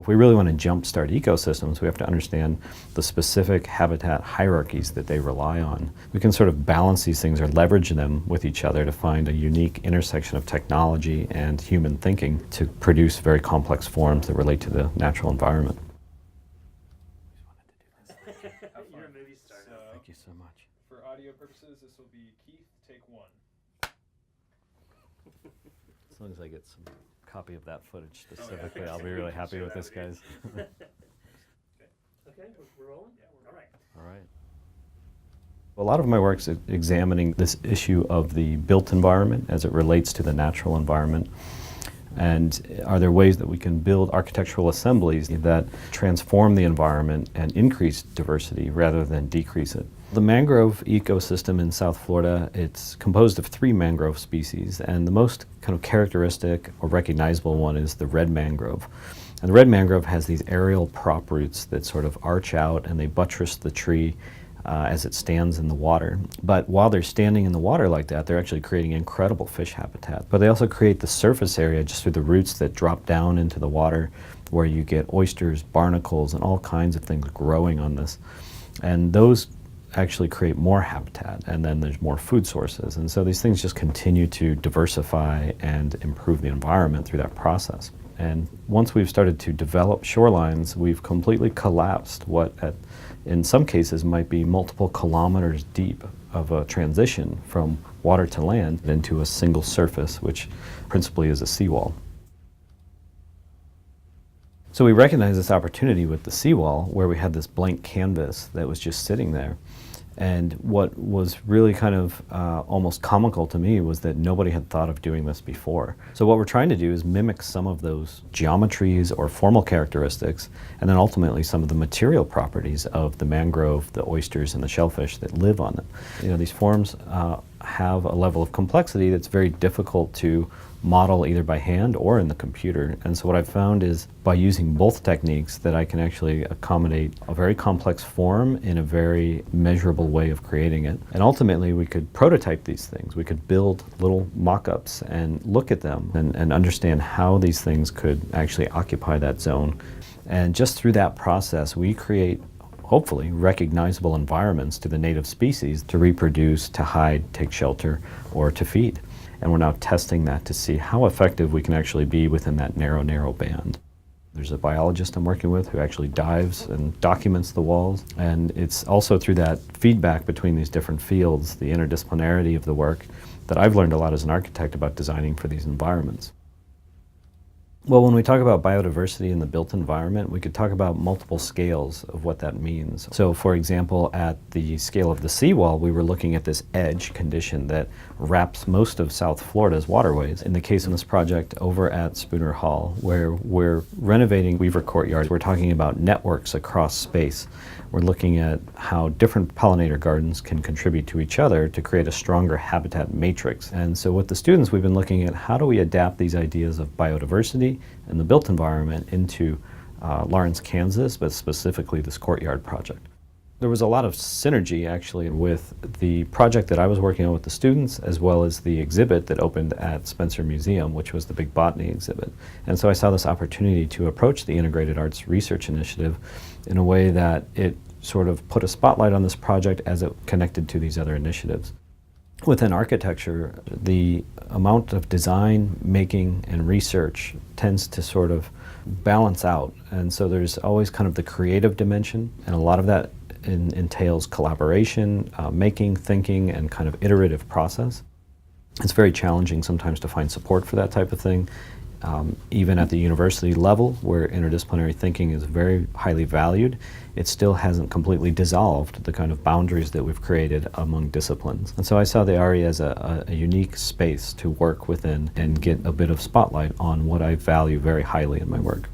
If we really want to jumpstart ecosystems, we have to understand the specific habitat hierarchies that they rely on. We can sort of balance these things or leverage them with each other to find a unique intersection of technology and human thinking to produce very complex forms that relate to the natural environment. You're a movie star. Thank you so much. For audio purposes, this will be Keith, take one. As long as I get some copy of that footage specifically, I'll be really happy with this, guys. Okay, we're rolling? Yeah, we're all right. All right. A lot of my work is examining this issue of the built environment as it relates to the natural environment. And are there ways that we can build architectural assemblies that transform the environment and increase diversity rather than decrease it? The mangrove ecosystem in South Florida, it's composed of 3 mangrove species, and the most kind of characteristic or recognizable one is the red mangrove. And the red mangrove has these aerial prop roots that sort of arch out and they buttress the tree as it stands in the water. But while they're standing in the water like that, they're actually creating incredible fish habitat. But they also create the surface area just through the roots that drop down into the water, where you get oysters, barnacles, and all kinds of things growing on this. And those actually create more habitat, and then there's more food sources. And so these things just continue to diversify and improve the environment through that process. And once we've started to develop shorelines, we've completely collapsed what in some cases might be multiple kilometers deep of a transition from water to land into a single surface, which principally is a seawall. So we recognized this opportunity with the seawall, where we had this blank canvas that was just sitting there. And what was really kind of almost comical to me was that nobody had thought of doing this before. So what we're trying to do is mimic some of those geometries or formal characteristics, and then ultimately some of the material properties of the mangrove, the oysters, and the shellfish that live on them. You know, these forms have a level of complexity that's very difficult to model either by hand or in the computer. And so what I've found is by using both techniques that I can actually accommodate a very complex form in a very measurable way of creating it. And ultimately we could prototype these things. We could build little mock-ups and look at them and understand how these things could actually occupy that zone. And just through that process we create hopefully recognizable environments to the native species to reproduce, to hide, take shelter, or to feed. And we're now testing that to see how effective we can actually be within that narrow band. There's a biologist I'm working with who actually dives and documents the walls. And it's also through that feedback between these different fields, the interdisciplinarity of the work, that I've learned a lot as an architect about designing for these environments. Well, when we talk about biodiversity in the built environment, we could talk about multiple scales of what that means. So, for example, at the scale of the seawall, we were looking at this edge condition that wraps most of South Florida's waterways. In the case of this project over at Spooner Hall, where we're renovating Weaver Courtyard, we're talking about networks across space. We're looking at how different pollinator gardens can contribute to each other to create a stronger habitat matrix. And so with the students, we've been looking at how do we adapt these ideas of biodiversity and the built environment into Lawrence, Kansas, but specifically this courtyard project. There was a lot of synergy actually with the project that I was working on with the students, as well as the exhibit that opened at Spencer Museum, which was the big botany exhibit. And so I saw this opportunity to approach the Integrated Arts Research Initiative in a way that it sort of put a spotlight on this project as it connected to these other initiatives. Within architecture, the amount of design, making, and research tends to sort of balance out. And so there's always kind of the creative dimension, and a lot of that entails collaboration, making, thinking, and kind of iterative process. It's very challenging sometimes to find support for that type of thing. Even at the university level, where interdisciplinary thinking is very highly valued, it still hasn't completely dissolved the kind of boundaries that we've created among disciplines. And so I saw the IARI as a unique space to work within and get a bit of spotlight on what I value very highly in my work.